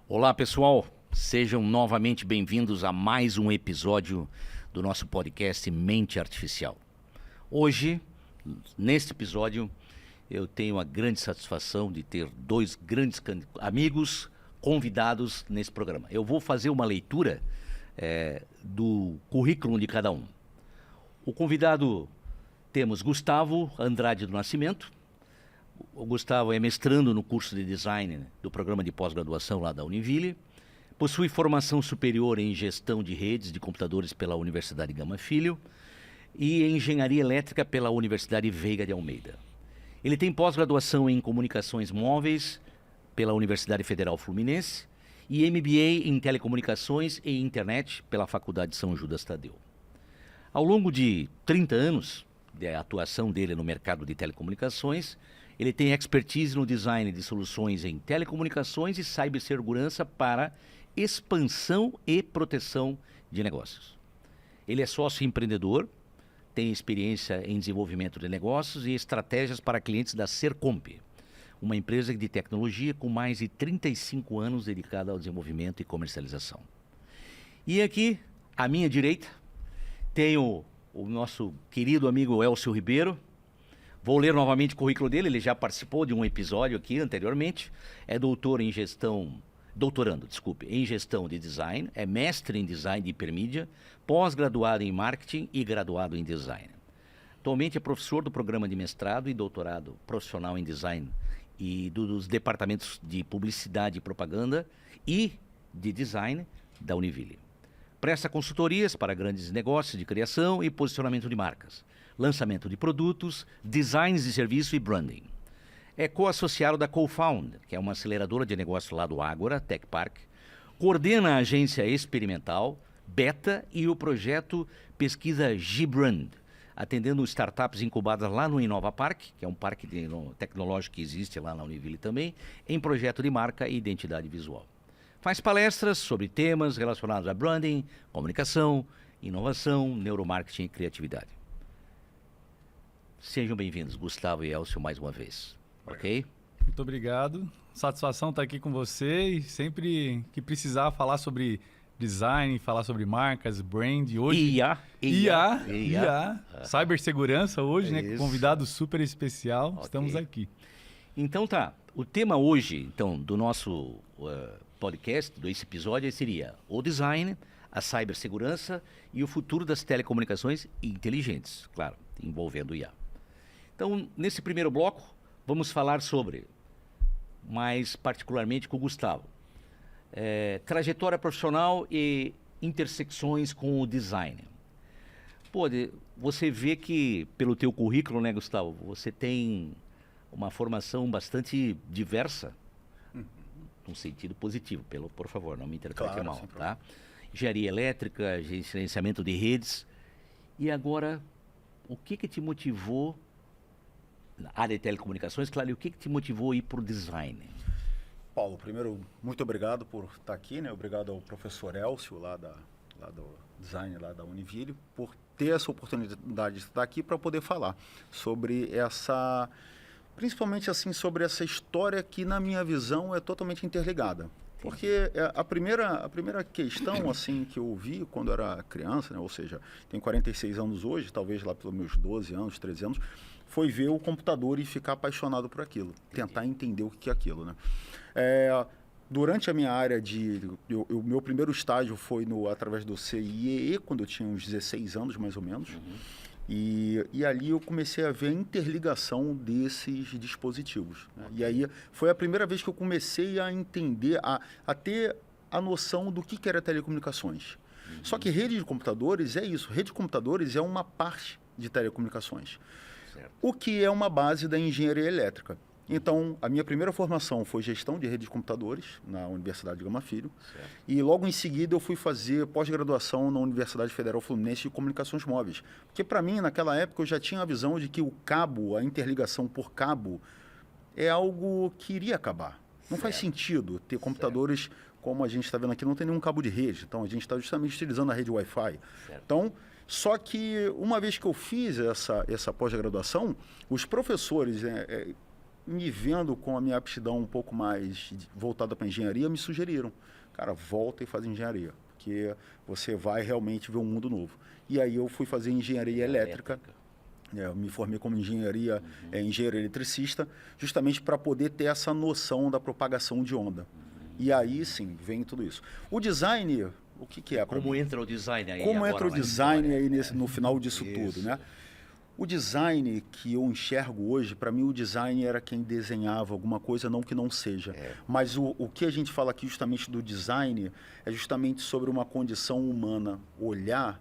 Olá, pessoal. Sejam novamente bem-vindos a mais um episódio do nosso podcast Mente Artificial. Hoje, neste episódio, eu tenho a grande satisfação de ter dois grandes amigos convidados nesse programa. Eu vou fazer uma leitura do currículo de cada um. O convidado, temos Gustavo Andrade do Nascimento. O Gustavo é mestrando no curso de design do programa de pós-graduação lá da Univille. Possui formação superior em gestão de redes de computadores pela Universidade Gama Filho e em engenharia elétrica pela Universidade Veiga de Almeida. Ele tem pós-graduação em comunicações móveis pela Universidade Federal Fluminense e MBA em telecomunicações e internet pela Faculdade de São Judas Tadeu. Ao longo de 30 anos de atuação dele no mercado de telecomunicações, ele tem expertise no design de soluções em telecomunicações e cibersegurança para expansão e proteção de negócios. Ele é sócio empreendedor, tem experiência em desenvolvimento de negócios e estratégias para clientes da Sercomp, uma empresa de tecnologia com mais de 35 anos dedicada ao desenvolvimento e comercialização. E aqui, à minha direita, tenho o nosso querido amigo Elcio Ribeiro. Vou ler novamente o currículo dele, ele já participou de um episódio aqui anteriormente. É doutorando em gestão de design, é mestre em design de hipermídia, pós-graduado em marketing e graduado em design. Atualmente é professor do programa de mestrado e doutorado profissional em design e dos departamentos de publicidade e propaganda e de design da Univille. Presta consultorias para grandes negócios de criação e posicionamento de marcas, lançamento de produtos, designs de serviço e branding. É co-associado da Co-Found, que é uma aceleradora de negócio lá do Ágora Tech Park. Coordena a agência experimental, Beta e o projeto Pesquisa Gbrand, atendendo startups incubadas lá no Inova Park, que é um parque tecnológico que existe lá na Univille também, em projeto de marca e identidade visual. Faz palestras sobre temas relacionados a branding, comunicação, inovação, neuromarketing e criatividade. Sejam bem-vindos, Gustavo e Elcio, mais uma vez. Ok? Muito obrigado. Satisfação estar aqui com você e sempre que precisar falar sobre design, falar sobre marcas, brand. Hoje, IA. Cibersegurança hoje, né? Com convidado super especial. Okay. Estamos aqui. Então tá, o tema hoje, então, do nosso podcast, desse episódio, seria o design, a cibersegurança e o futuro das telecomunicações inteligentes, claro, envolvendo IA. Então, nesse primeiro bloco, vamos falar sobre, mais particularmente com o Gustavo, trajetória profissional e intersecções com o design. Pô, você vê que, pelo teu currículo, né, Gustavo, você tem uma formação bastante diversa, num sentido positivo, por favor, não me interprete mal, tá? Engenharia elétrica, gerenciamento de redes. E agora, o que te motivou na área de telecomunicações, claro, e o que te motivou a ir para o design? Paulo, primeiro, muito obrigado por estar aqui, né? Obrigado ao professor Elcio, lá do design, lá da Univille, por ter essa oportunidade de estar aqui para poder falar sobre essa, principalmente assim, sobre essa história que, na minha visão, é totalmente interligada. Porque a primeira questão assim que eu vi quando era criança, né? Ou seja, tenho 46 anos hoje, talvez lá pelos meus 12 anos, 13 anos, foi ver o computador e ficar apaixonado por aquilo, tentar entender o que é aquilo, né? Durante a minha área o meu primeiro estágio foi através do CIEE, quando eu tinha uns 16 anos, mais ou menos. E ali eu comecei a ver a interligação desses dispositivos, né? E aí foi a primeira vez que eu comecei a entender, a ter a noção do que era telecomunicações. Só que rede de computadores é isso, rede de computadores é uma parte de telecomunicações. Certo. O que é uma base da engenharia elétrica. Então, a minha primeira formação foi gestão de rede de computadores na Universidade Gama Filho. Certo. E logo em seguida eu fui fazer pós-graduação na Universidade Federal Fluminense de Comunicações Móveis. Porque para mim, naquela época, eu já tinha a visão de que o cabo, a interligação por cabo, é algo que iria acabar. Não faz sentido ter computadores como a gente está vendo aqui, não tem nenhum cabo de rede. Então, a gente está justamente utilizando a rede Wi-Fi. Então, só que uma vez que eu fiz essa pós-graduação, os professores... me vendo com a minha aptidão um pouco mais voltada para engenharia, me sugeriram, cara, volta e faz engenharia, porque você vai realmente ver um mundo novo. E aí eu fui fazer engenharia elétrica. Eu me formei como engenheiro eletricista, justamente para poder ter essa noção da propagação de onda. E aí, sim, vem tudo isso. O design, o que é? Como entra o design aí? Como entra o design aí no final disso tudo, né? O design que eu enxergo hoje, para mim o design era quem desenhava alguma coisa, não que não seja. Mas o que a gente fala aqui justamente do design é justamente sobre uma condição humana, olhar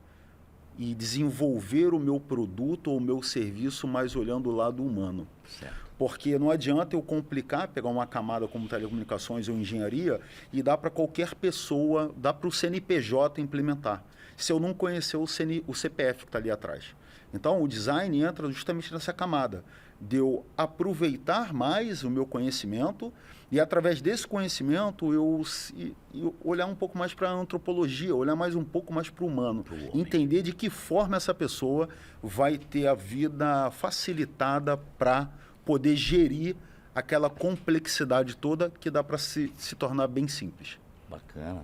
e desenvolver o meu produto ou o meu serviço, mais olhando o lado humano. Certo. Porque não adianta eu complicar, pegar uma camada como telecomunicações ou engenharia e dar para qualquer pessoa, dar para o CNPJ implementar, se eu não conhecer o CPF que está ali atrás. Então, o design entra justamente nessa camada de eu aproveitar mais o meu conhecimento e, através desse conhecimento, eu olhar um pouco mais para a antropologia, olhar mais um pouco mais para o humano, entender de que forma essa pessoa vai ter a vida facilitada para poder gerir aquela complexidade toda que dá para se tornar bem simples. Bacana.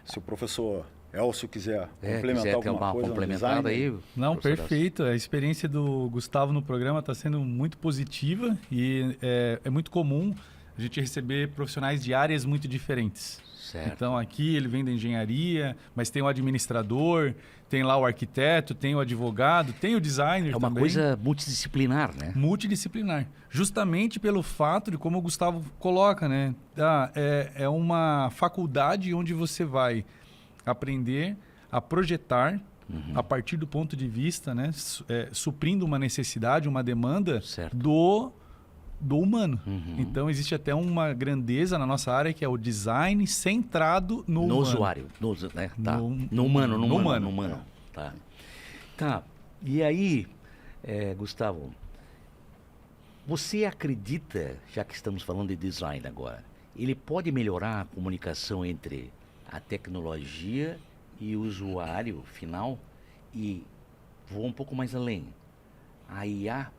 Se o professor Elcio quiser complementar alguma coisa complementada aí. Não, perfeito. A experiência do Gustavo no programa está sendo muito positiva e é muito comum a gente receber profissionais de áreas muito diferentes. Certo. Então, aqui ele vem da engenharia, mas tem o administrador, tem lá o arquiteto, tem o advogado, tem o designer também. É uma coisa multidisciplinar, né? Multidisciplinar. Justamente pelo fato de, como o Gustavo coloca, né? É uma faculdade onde você vai aprender a projetar a partir do ponto de vista, né? Suprindo uma necessidade, uma demanda do humano. Então, existe até uma grandeza na nossa área que é o design centrado no humano. Usuário. Né? Tá. No humano. Tá. E aí, Gustavo, você acredita, já que estamos falando de design agora, ele pode melhorar a comunicação entre a tecnologia e o usuário final? E vou um pouco mais além. A IA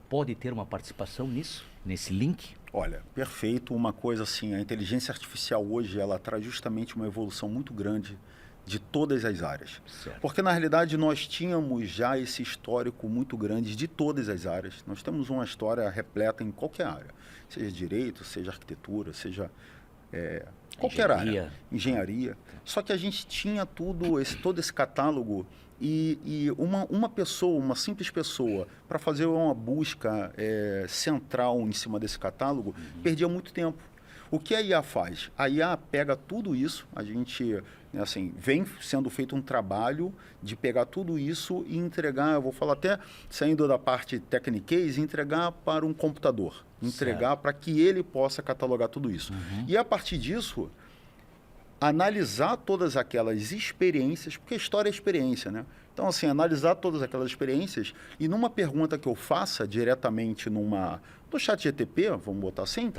pode ter uma participação nisso, nesse link? Olha, perfeito. Uma coisa assim, a inteligência artificial hoje, ela traz justamente uma evolução muito grande de todas as áreas. Certo. Porque, na realidade, nós tínhamos já esse histórico muito grande de todas as áreas. Nós temos uma história repleta em qualquer área, seja direito, seja arquitetura, seja qualquer área, engenharia. Só que a gente tinha todo esse catálogo e uma pessoa, uma simples pessoa, para fazer uma busca central em cima desse catálogo, perdia muito tempo. O que a IA faz? A IA pega tudo isso, a gente, assim, vem sendo feito um trabalho de pegar tudo isso e entregar, eu vou falar até saindo da parte techniquez, entregar para um computador, entregar para que ele possa catalogar tudo isso. E a partir disso, analisar todas aquelas experiências, porque história é experiência, né? Então, assim, analisar todas aquelas experiências e numa pergunta que eu faça diretamente no ChatGPT, vamos botar assim,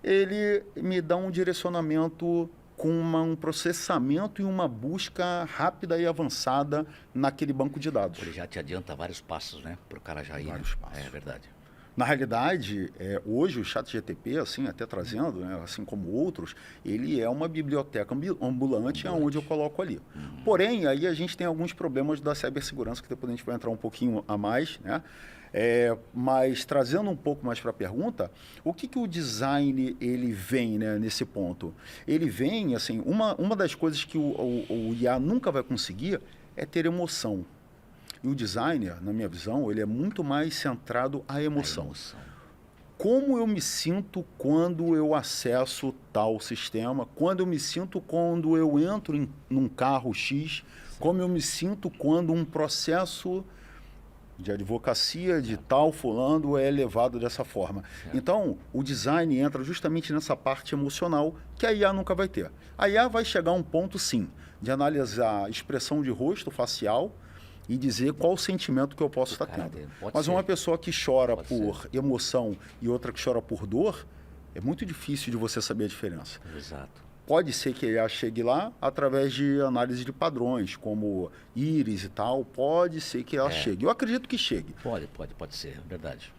ele me dá um direcionamento com um processamento e uma busca rápida e avançada naquele banco de dados. Ele já te adianta vários passos, né? Para o cara já ir. Vários passos. É verdade. Na realidade, hoje o ChatGPT, assim, até trazendo, né, assim como outros, ele é uma biblioteca ambulante onde eu coloco ali. Porém, aí a gente tem alguns problemas da cibersegurança, que depois a gente vai entrar um pouquinho a mais, né? Mas trazendo um pouco mais para a pergunta, o que o design ele vem, né, nesse ponto? Ele vem, assim, uma das coisas que o IA nunca vai conseguir é ter emoção. E o designer, na minha visão, ele é muito mais centrado à emoção. Como eu me sinto quando eu acesso tal sistema, quando eu me sinto quando eu entro num carro X, como eu me sinto quando um processo de advocacia de tal fulano é levado dessa forma. Então, o design entra justamente nessa parte emocional que a IA nunca vai ter. A IA vai chegar a um ponto, sim, de analisar a expressão de rosto facial e dizer qual o sentimento que eu posso estar tendo. Mas uma pessoa que chora por emoção e outra que chora por dor, é muito difícil de você saber a diferença. Exato. Pode ser que ela chegue lá através de análise de padrões, como íris e tal. Pode ser que ela chegue. Eu acredito que chegue. Pode ser. Verdade.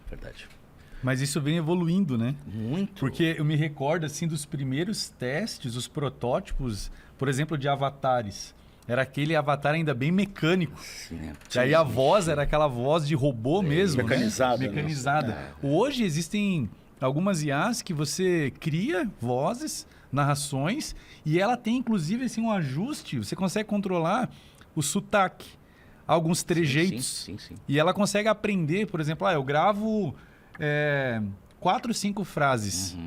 Mas isso vem evoluindo, né? Muito. Porque eu me recordo, assim, dos primeiros testes, os protótipos, por exemplo, de avatares. Era aquele avatar ainda bem mecânico. Sim, E aí a voz era aquela voz de robô mesmo, mecanizada, né? né? Mecanizada. Hoje existem algumas IAs que você cria vozes, narrações, e ela tem, inclusive, assim, um ajuste. Você consegue controlar o sotaque, alguns trejeitos. Sim. E ela consegue aprender, por exemplo, eu gravo 4, 5 frases,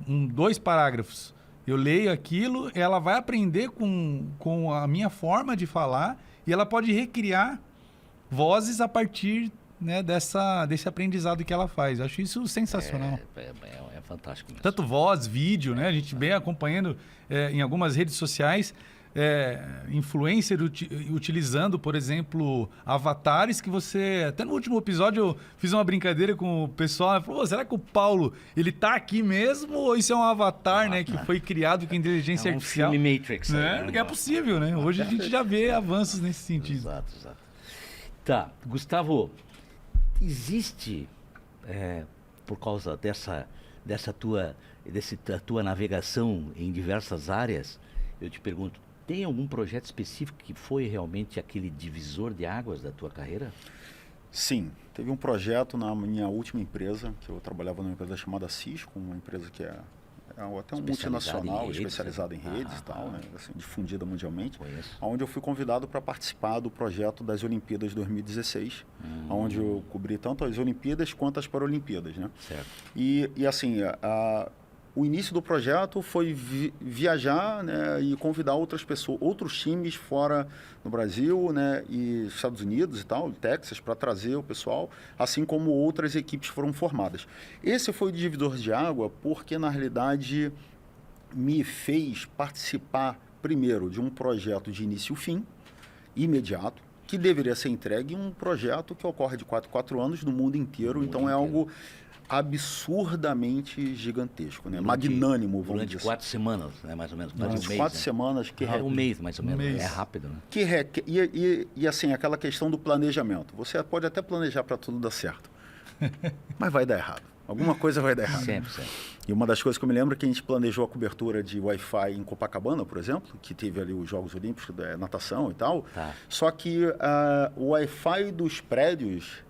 2 parágrafos. Eu leio aquilo, ela vai aprender com a minha forma de falar e ela pode recriar vozes a partir, né, desse aprendizado que ela faz. Eu acho isso sensacional. É fantástico mesmo. Tanto voz, vídeo, né? A gente vem acompanhando em algumas redes sociais influencer utilizando, por exemplo, avatares que você... Até no último episódio eu fiz uma brincadeira com o pessoal. Falou, será que o Paulo, ele tá aqui mesmo ou isso é um avatar, né? Que foi criado com inteligência artificial? Filme Matrix. Né? Porque é possível, né? Hoje a gente já vê avanços nesse sentido. Exato. Tá, Gustavo, existe, por causa dessa tua navegação em diversas áreas, eu te pergunto, tem algum projeto específico que foi realmente aquele divisor de águas da tua carreira? Sim, teve um projeto na minha última empresa, que eu trabalhava numa empresa chamada Cisco, uma empresa que é até um multinacional, especializada em redes e tal, né, assim, difundida mundialmente, onde eu fui convidado para participar do projeto das Olimpíadas 2016, onde eu cobri tanto as Olimpíadas quanto as Paralimpíadas, né? Certo. E assim, o início do projeto foi viajar, né, e convidar outras pessoas, outros times fora no Brasil, né, e Estados Unidos e tal, Texas, para trazer o pessoal, assim como outras equipes foram formadas. Esse foi o divisor de água porque, na realidade, me fez participar, primeiro, de um projeto de início e fim, imediato, que deveria ser entregue em um projeto que ocorre de 4 em 4 anos no mundo inteiro. Então, é algo absurdamente gigantesco, né? Magnânimo, vamos durante dizer. 4 semanas, né? Mais ou menos. Durante 4 semanas. Um mês, mais ou menos. É rápido, né? E assim, aquela questão do planejamento. Você pode até planejar para tudo dar certo, mas vai dar errado. Alguma coisa vai dar errado. Sempre. E uma das coisas que eu me lembro é que a gente planejou a cobertura de Wi-Fi em Copacabana, por exemplo, que teve ali os Jogos Olímpicos, natação e tal. Tá. Só que o Wi-Fi dos prédios,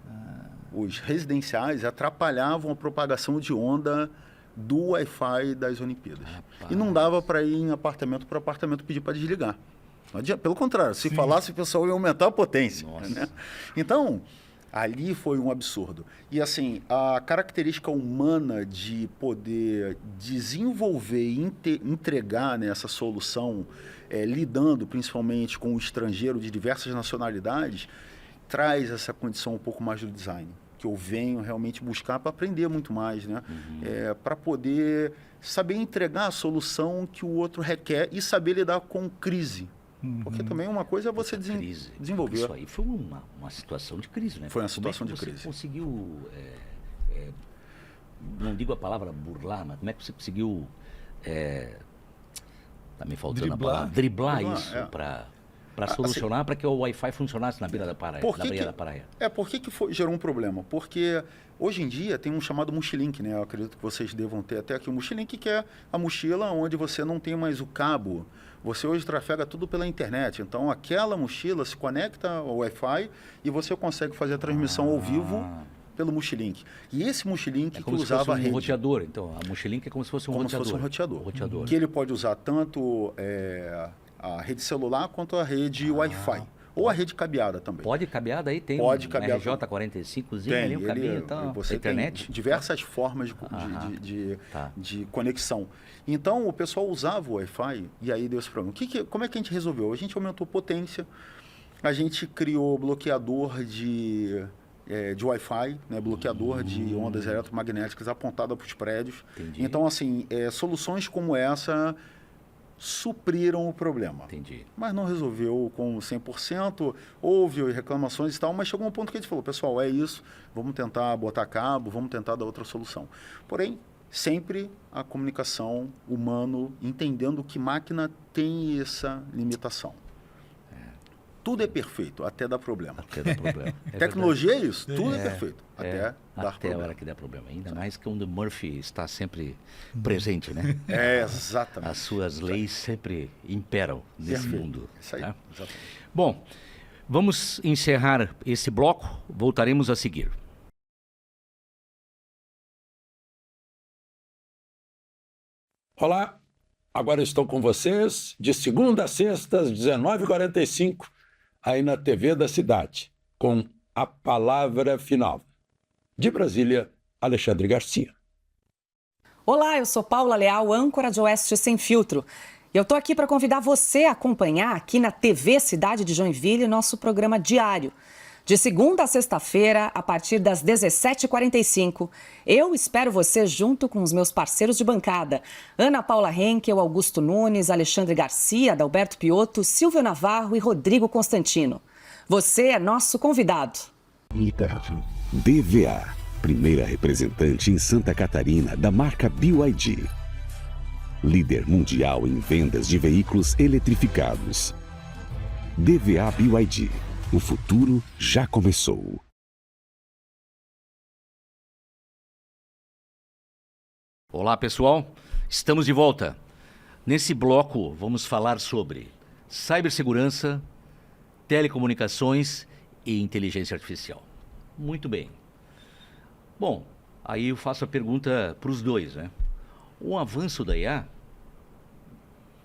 os residenciais, atrapalhavam a propagação de onda do Wi-Fi das Olimpíadas. Rapaz. E não dava para ir em apartamento para apartamento pedir para desligar. Pelo contrário, se falasse, o pessoal ia aumentar a potência. Né? Então, ali foi um absurdo. E assim, a característica humana de poder desenvolver e entregar, né, essa solução, lidando principalmente com o estrangeiro de diversas nacionalidades, traz essa condição um pouco mais do design, que eu venho realmente buscar para aprender muito mais, né? Para poder saber entregar a solução que o outro requer e saber lidar com crise. Porque também uma coisa é você desenvolver. Isso aí foi uma situação de crise, né? Foi uma situação de crise. Você conseguiu, não digo a palavra burlar, mas como é que você conseguiu, tá me faltando a palavra, driblar isso para solucionar, para que o Wi-Fi funcionasse na beira da praia? Por que gerou um problema? Porque hoje em dia tem um chamado Mochilink, né? Eu acredito que vocês devam ter até aqui o Mochilink, que é a mochila onde você não tem mais o cabo. Você hoje trafega tudo pela internet. Então, aquela mochila se conecta ao Wi-Fi e você consegue fazer a transmissão ao vivo pelo Mochilink. E esse Mochilink que usava a rede... um roteador. Então, a Mochilink é como se fosse um roteador. Como se fosse um roteador. Que ele pode usar tanto a rede celular quanto a rede Wi-Fi. Ou a rede cabeada também. Pode cabeada aí? Tem pode um cabeada. RJ45zinho ali, um cabinho e tal. Você internet? Tem diversas formas de conexão. Então, o pessoal usava o Wi-Fi e aí deu esse problema. Como é que a gente resolveu? A gente aumentou potência, a gente criou bloqueador de Wi-Fi, né? Bloqueador de ondas eletromagnéticas apontada para os prédios. Entendi. Então, assim, soluções como essa supriram o problema. Entendi. Mas não resolveu com 100%, houve reclamações e tal, mas chegou um ponto que a gente falou, pessoal, é isso, vamos tentar botar cabo, vamos tentar dar outra solução. Porém, sempre a comunicação humano entendendo que máquina tem essa limitação. tudo é perfeito, até dar problema. Até dar problema. Tecnologia é isso, tudo é perfeito, até dar até problema. a hora que der problema. Ainda mais que o Murphy está sempre presente, né? Exatamente. As suas leis sempre imperam nesse mundo. Isso aí, Tá? exatamente. Bom, vamos encerrar esse bloco, voltaremos a seguir. Olá, agora estou com vocês de segunda a sexta, às 19h45, aí na TV da cidade, com A Palavra Final. De Brasília, Alexandre Garcia. Olá, eu sou Paula Leal, âncora de Oeste Sem Filtro. E eu estou aqui para convidar você a acompanhar aqui na TV Cidade de Joinville nosso programa diário. De segunda a sexta-feira, a partir das 17h45, eu espero você junto com os meus parceiros de bancada. Ana Paula Henkel, Augusto Nunes, Alexandre Garcia, Adalberto Piotto, Silvio Navarro e Rodrigo Constantino. Você é nosso convidado. DVA, primeira representante em Santa Catarina da marca BYD. Líder mundial em vendas de veículos eletrificados. DVA BYD. O futuro já começou. Olá, pessoal. Estamos de volta. Nesse bloco, vamos falar sobre cibersegurança, telecomunicações e inteligência artificial. Muito bem. Bom, aí eu faço a pergunta para os dois, né? O avanço da IA,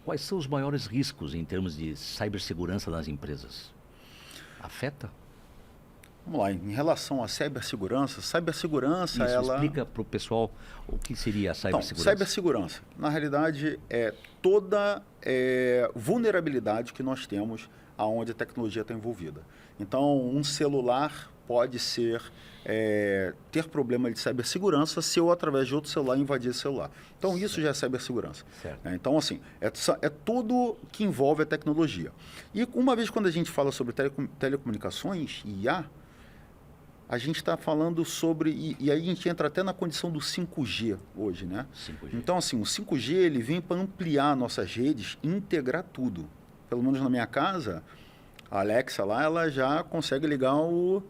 quais são os maiores riscos em termos de cibersegurança nas empresas? Afeta? Vamos lá, em relação à cibersegurança, Isso, ela... explica para o pessoal o que seria a cibersegurança. Então, cibersegurança, na realidade, é toda vulnerabilidade que nós temos aonde a tecnologia está envolvida. Então, um celular pode ter problema de cibersegurança se eu, através de outro celular, invadir esse celular. Então, isso já é cibersegurança. Então, assim, é tudo que envolve a tecnologia. E uma vez quando a gente fala sobre telecomunicações e IA, a gente está falando sobre... E aí a gente entra até na condição do 5G hoje, né? 5G. Então, assim, o 5G ele vem para ampliar nossas redes e integrar tudo. Pelo menos na minha casa, a Alexa lá, ela já consegue ligar o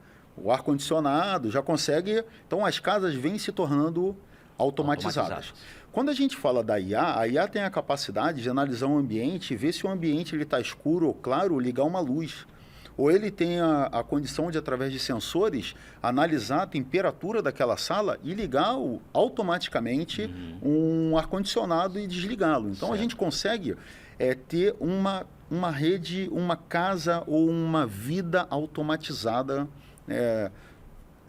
ar-condicionado, já consegue... Então, as casas vêm se tornando automatizadas. Quando a gente fala da IA, a IA tem a capacidade de analisar um ambiente e ver se o ambiente está escuro ou claro, ligar uma luz. Ou ele tem a condição de, através de sensores, analisar a temperatura daquela sala e ligar automaticamente um ar-condicionado e desligá-lo. Então, a gente consegue ter uma rede, uma casa ou uma vida automatizada,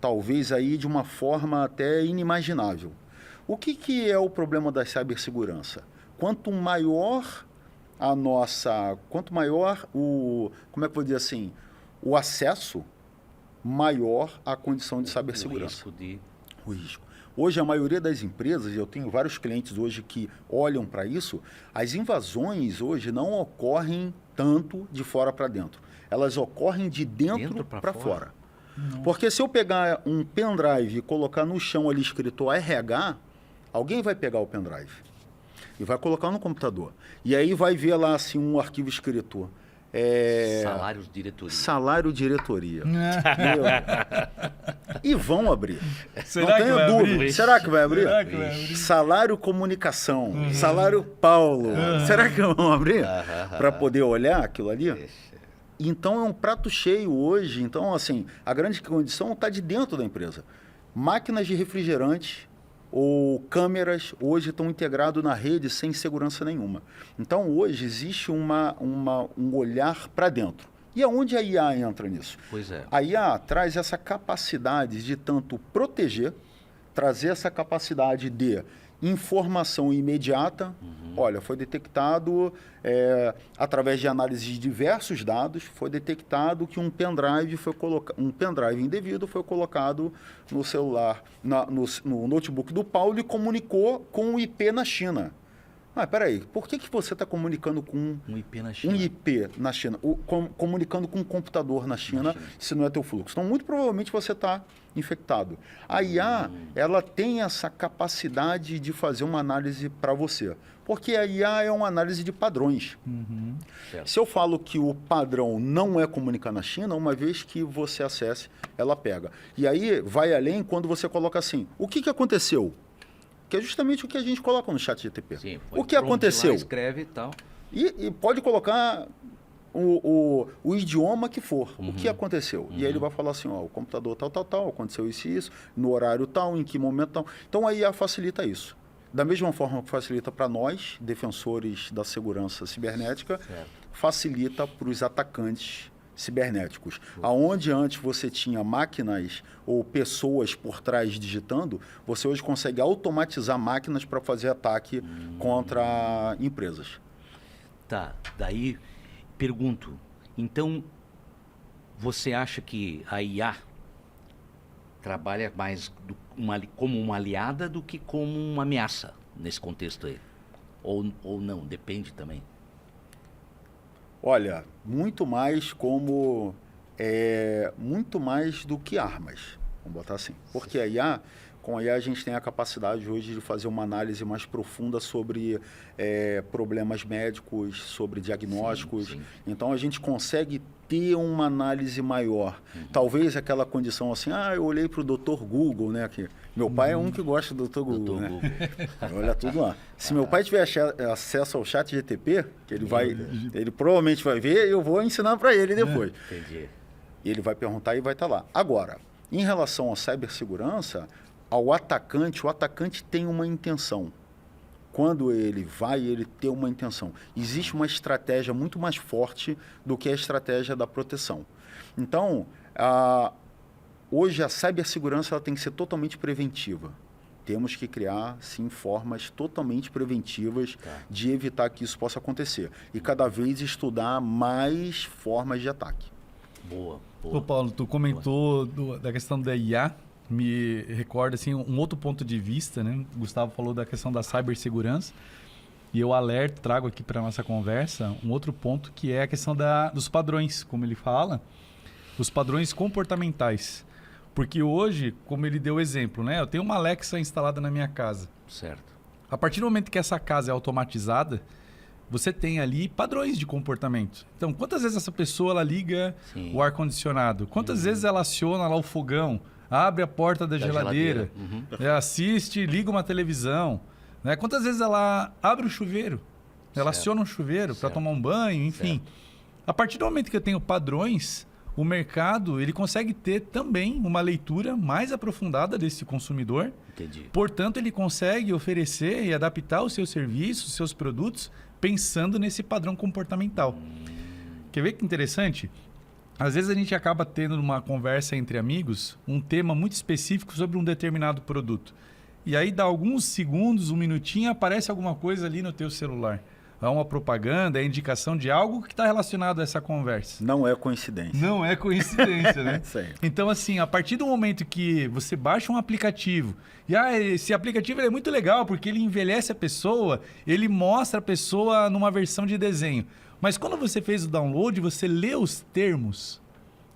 talvez aí de uma forma até inimaginável. O que é o problema da cibersegurança? Quanto maior como é que eu vou dizer assim, o acesso, maior a condição de cibersegurança. O risco. Hoje, a maioria das empresas, eu tenho vários clientes hoje que olham para isso, as invasões hoje não ocorrem tanto de fora para dentro. Elas ocorrem de dentro para fora. Porque se eu pegar um pendrive e colocar no chão ali escrito RH, alguém vai pegar o pendrive e vai colocar no computador. E aí vai ver lá assim, um arquivo escrito. Salário diretoria. E vão abrir. Será que vai abrir? Será que vai abrir? Salário comunicação. Salário Paulo. Será que vão abrir? Para poder olhar aquilo ali? Então é um prato cheio hoje. Então, assim, a grande condição está de dentro da empresa. Máquinas de refrigerante ou câmeras hoje estão integrados na rede sem segurança nenhuma. Então, hoje existe um olhar para dentro. E aonde a IA entra nisso? Pois é. A IA traz essa capacidade de tanto proteger, trazer essa capacidade de informação imediata. Olha, foi detectado, através de análise de diversos dados, foi detectado que um pendrive indevido foi colocado no celular, no notebook do Paulo e comunicou com o IP na China. Peraí, por que você está comunicando com um IP na China? Um IP na China, comunicando com um computador na China, se não é teu fluxo? Então, muito provavelmente você está infectado. A IA, ela tem essa capacidade de fazer uma análise para você, porque a IA é uma análise de padrões. Se eu falo que o padrão não é comunicar na China, uma vez que você acesse, ela pega. E aí vai além quando você coloca assim, o que aconteceu? Que é justamente o que a gente coloca no chat GTP. Sim, o que aconteceu? Lá, escreve e tal. E pode colocar o idioma que for, o que aconteceu. E aí ele vai falar assim, ó, o computador tal, aconteceu isso e isso, no horário tal, em que momento tal. Então a IA facilita isso. Da mesma forma que facilita para nós, defensores da segurança cibernética, facilita para os atacantes cibernéticos. Aonde antes você tinha máquinas ou pessoas por trás digitando, você hoje consegue automatizar máquinas para fazer ataque contra empresas. Tá, daí pergunto, então você acha que a IA trabalha mais como uma aliada do que como uma ameaça nesse contexto aí? Ou não, depende também. Olha, muito mais como... muito mais do que armas, vamos botar assim. Porque a IA, com a IA a gente tem a capacidade hoje de fazer uma análise mais profunda sobre problemas médicos, sobre diagnósticos. Sim. Então a gente consegue ter uma análise maior. Talvez aquela condição assim, eu olhei para o Dr. Google, né? Que meu pai é um que gosta do Dr. Google, né? Olha tudo lá. Se meu pai tiver acesso ao chat GTP, que ele provavelmente vai ver, eu vou ensinar para ele depois. Entendi. E ele vai perguntar e vai estar lá. Agora, em relação à cibersegurança, o atacante tem uma intenção. Quando ele tem uma intenção. Existe uma estratégia muito mais forte do que a estratégia da proteção. Então, hoje a cibersegurança ela tem que ser totalmente preventiva. Temos que criar, sim, formas totalmente preventivas de evitar que isso possa acontecer. E cada vez estudar mais formas de ataque. Boa. Ô Paulo, tu comentou da questão da IA. Me recorda assim, um outro ponto de vista, né? O Gustavo falou da questão da cibersegurança e eu trago aqui para a nossa conversa um outro ponto que é a questão dos padrões, como ele fala, os padrões comportamentais. Porque hoje, como ele deu o exemplo, né? Eu tenho uma Alexa instalada na minha casa. Certo. A partir do momento que essa casa é automatizada, você tem ali padrões de comportamento. Então, quantas vezes essa pessoa ela liga o ar-condicionado? Quantas vezes ela aciona lá o fogão? Abre a porta da geladeira. Assiste, liga uma televisão. Né? Quantas vezes ela abre o chuveiro? Ela aciona um chuveiro para tomar um banho, enfim. Certo. A partir do momento que eu tenho padrões, o mercado ele consegue ter também uma leitura mais aprofundada desse consumidor. Entendi. Portanto, ele consegue oferecer e adaptar os seus serviços, os seus produtos, pensando nesse padrão comportamental. Quer ver que interessante? Às vezes a gente acaba tendo uma conversa entre amigos um tema muito específico sobre um determinado produto. E aí dá alguns segundos, um minutinho, aparece alguma coisa ali no teu celular. É uma propaganda, é indicação de algo que está relacionado a essa conversa. Não é coincidência. Não é coincidência, né? Sim. Então, assim, a partir do momento que você baixa um aplicativo, e esse aplicativo é muito legal porque ele envelhece a pessoa, ele mostra a pessoa numa versão de desenho. Mas quando você fez o download, você lê os termos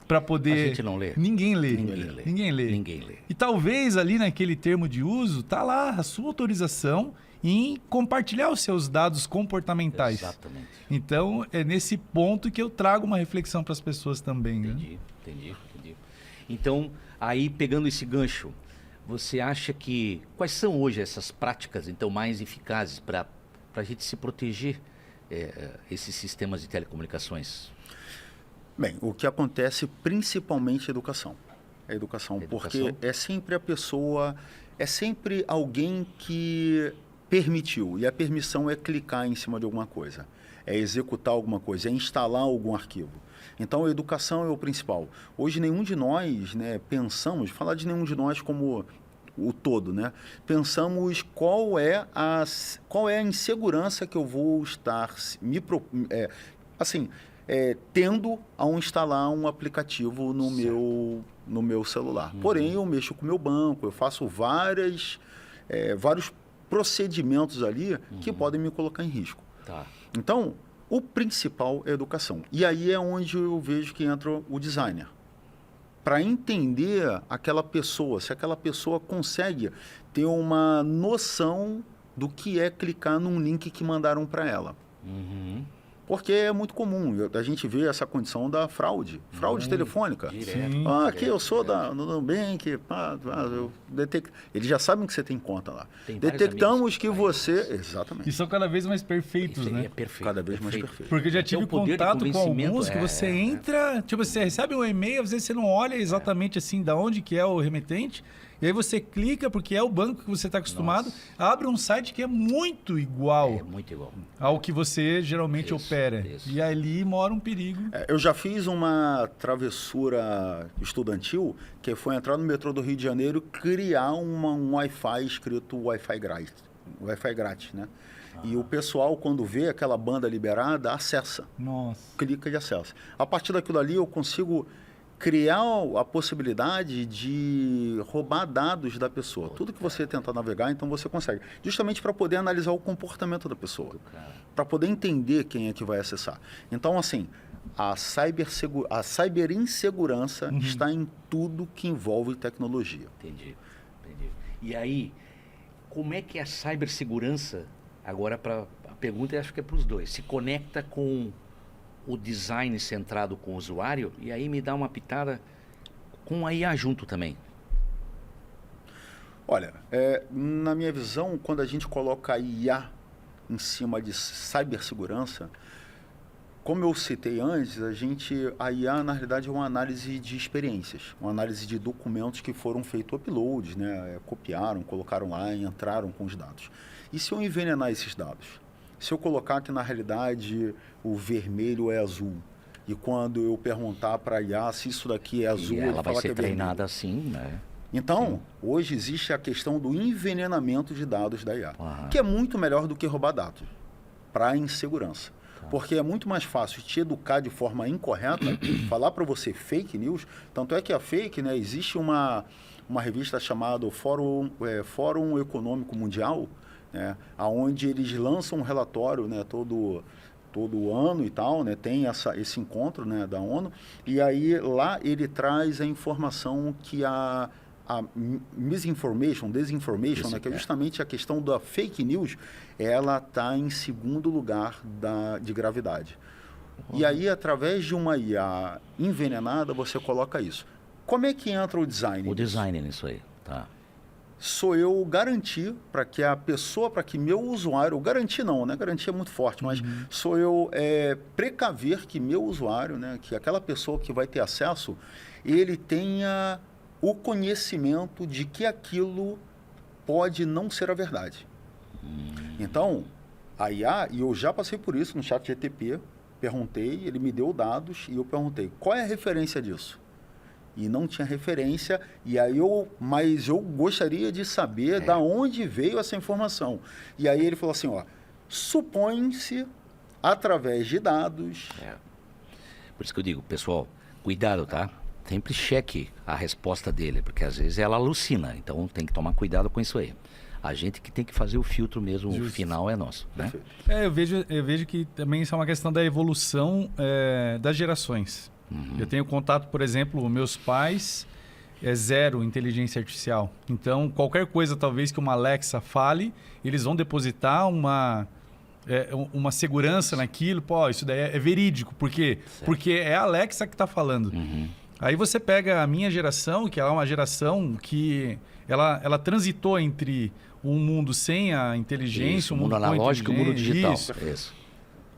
para poder... A gente não lê. Ninguém lê. Ninguém lê. E talvez ali naquele termo de uso, tá lá a sua autorização em compartilhar os seus dados comportamentais. Exatamente. Então, é nesse ponto que eu trago uma reflexão para as pessoas também. Entendi. Então, aí pegando esse gancho, você acha que... Quais são hoje essas práticas, então, mais eficazes para a gente se proteger esses sistemas de telecomunicações? Bem, o que acontece principalmente é educação. É educação, porque é sempre a pessoa, é sempre alguém que permitiu. E a permissão é clicar em cima de alguma coisa, é executar alguma coisa, é instalar algum arquivo. Então, a educação é o principal. Hoje, nenhum de nós, né, pensamos, falar de nenhum de nós como o todo, né? Pensamos qual é a insegurança que eu vou estar tendo ao instalar um aplicativo no meu celular. Porém, eu mexo com o meu banco, eu faço vários procedimentos ali que podem me colocar em risco. Tá. Então, o principal é a educação. E aí é onde eu vejo que entra o designer. Para entender aquela pessoa, se aquela pessoa consegue ter uma noção do que é clicar num link que mandaram para ela. Porque é muito comum, a gente vê essa condição da fraude telefônica. Direto. Aqui eu sou da Nubank, eu detect... Eles já sabem que você tem conta lá. Tem Detectamos que você... Exatamente. E são cada vez mais perfeitos, né? É perfeito. Cada vez mais perfeito. Porque eu já tive o poder de contato com convencimento, alguns que você entra, tipo, você recebe um e-mail, às vezes você não olha exatamente assim da onde que é o remetente, e aí você clica, porque é o banco que você está acostumado, abre um site que é muito igual É muito igual. ao que você geralmente opera. isso. E ali mora um perigo. Eu já fiz uma travessura estudantil, que foi entrar no metrô do Rio de Janeiro, criar um Wi-Fi escrito Wi-Fi grátis, né? E o pessoal, quando vê aquela banda liberada, acessa. Nossa. Clica e acessa. A partir daquilo ali, eu consigo criar a possibilidade de roubar dados da pessoa. Tudo que você tentar navegar, então você consegue. Justamente para poder analisar o comportamento da pessoa. Para poder entender quem é que vai acessar. Então, assim, a cyberinsegurança está em tudo que envolve tecnologia. Entendi. E aí, como é que a cibersegurança, agora a pergunta acho que é para os dois, se conecta com o design centrado com o usuário, e aí me dá uma pitada com a IA junto também? Olha, na minha visão, quando a gente coloca a IA em cima de cibersegurança, como eu citei antes, a IA, na realidade, é uma análise de experiências, uma análise de documentos que foram feitos uploads, né? Copiaram, colocaram lá e entraram com os dados. E se eu envenenar esses dados? Se eu colocar que, na realidade, o vermelho é azul, e quando eu perguntar para a IA se isso daqui é azul, ela vai ser que é treinada assim, né? Então, hoje existe a questão do envenenamento de dados da IA, que é muito melhor do que roubar dados para a insegurança. Porque é muito mais fácil te educar de forma incorreta, falar para você fake news. Tanto é que a fake, né, existe uma revista chamada Fórum Econômico Mundial, né, onde eles lançam um relatório, né, todo ano e tal, né, tem esse encontro, né, da ONU, e aí lá ele traz a informação que a desinformation, né, que é justamente a questão da fake news, ela está em segundo lugar de gravidade. E aí, através de uma IA envenenada, você coloca isso. Como é que entra o design? O design nisso aí, tá. Sou eu garantir para que a pessoa, para que meu usuário, garantir não, né? Garantir é muito forte, mas sou eu precaver que meu usuário, né, que aquela pessoa que vai ter acesso, ele tenha o conhecimento de que aquilo pode não ser a verdade. Então, a IA, e eu já passei por isso no ChatGPT, perguntei, ele me deu dados e eu perguntei, qual é a referência disso? E não tinha referência, mas eu gostaria de saber da onde veio essa informação. E aí ele falou assim, supõe-se através de dados... Por isso que eu digo, pessoal, cuidado, tá? Sempre cheque a resposta dele, porque às vezes ela alucina, então tem que tomar cuidado com isso aí. A gente que tem que fazer o filtro mesmo, o final é nosso, né? Eu vejo que também isso é uma questão da evolução das gerações. Eu tenho contato, por exemplo, meus pais zero inteligência artificial. Então, qualquer coisa talvez que uma Alexa fale, eles vão depositar uma segurança naquilo. Pô, isso daí é verídico. Por quê? Certo. Porque é a Alexa que está falando. Aí você pega a minha geração, que é uma geração que ela transitou entre um mundo sem a inteligência, um mundo analógico e um mundo digital. Isso.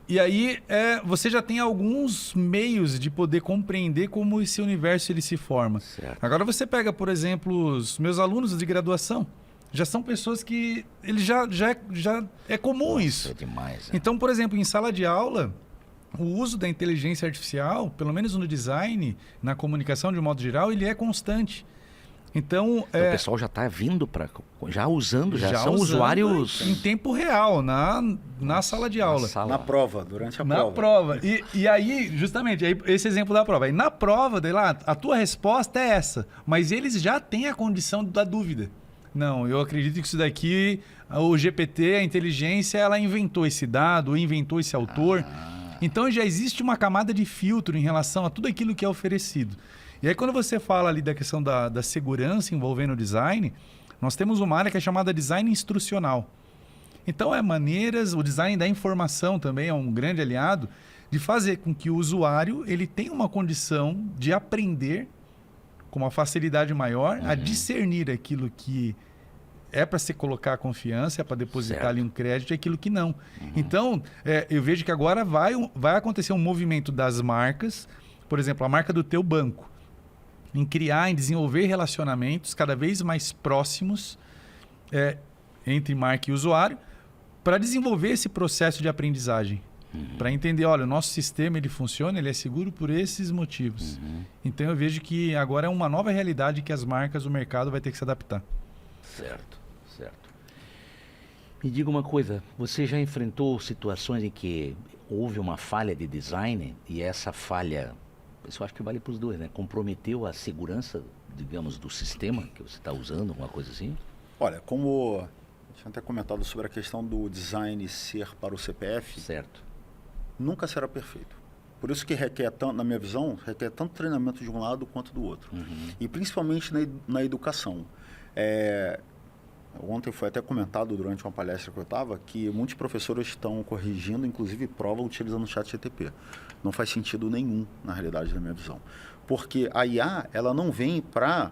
E aí você já tem alguns meios de poder compreender como esse universo ele se forma. Certo. Agora você pega, por exemplo, os meus alunos de graduação. Já são pessoas que eles já é comum. Nossa, isso. É demais. Então, por exemplo, em sala de aula, o uso da inteligência artificial, pelo menos no design, na comunicação de um modo geral, ele é constante. Então, o pessoal já está vindo já usando, já são usuários em tempo real na sala de aula. Na prova, durante a prova. Na prova. E aí, justamente, esse exemplo da prova. Aí na prova, daí lá, a tua resposta é essa, mas eles já têm a condição da dúvida. Não, eu acredito que isso daqui, o GPT, a inteligência, ela inventou esse dado, inventou esse autor. Então já existe uma camada de filtro em relação a tudo aquilo que é oferecido. E aí quando você fala ali da questão da segurança envolvendo o design, nós temos uma área que é chamada design instrucional. Então o design da informação também é um grande aliado de fazer com que o usuário ele tenha uma condição de aprender com uma facilidade maior a discernir aquilo que é para se colocar a confiança, é para depositar ali um crédito e aquilo que não. Então, eu vejo que agora vai acontecer um movimento das marcas, por exemplo, a marca do teu banco, em criar, em desenvolver relacionamentos cada vez mais próximos entre marca e usuário, para desenvolver esse processo de aprendizagem. Para entender, olha, o nosso sistema ele funciona, ele é seguro por esses motivos. Então eu vejo que agora é uma nova realidade que as marcas, o mercado vai ter que se adaptar. Certo. Me diga uma coisa, você já enfrentou situações em que houve uma falha de design e essa falha, isso eu acho que vale para os dois, né? Comprometeu a segurança, digamos, do sistema que você está usando, alguma coisa assim? Olha, como eu tinha até comentado sobre a questão do design ser para o CPF, certo, nunca será perfeito. Por isso que requer tanto, na minha visão, requer tanto treinamento de um lado quanto do outro. E principalmente na educação. Ontem foi até comentado durante uma palestra que eu estava que muitos professores estão corrigindo, inclusive prova, utilizando o ChatGPT. Não faz sentido nenhum, na realidade, na minha visão. Porque a IA, ela não vem para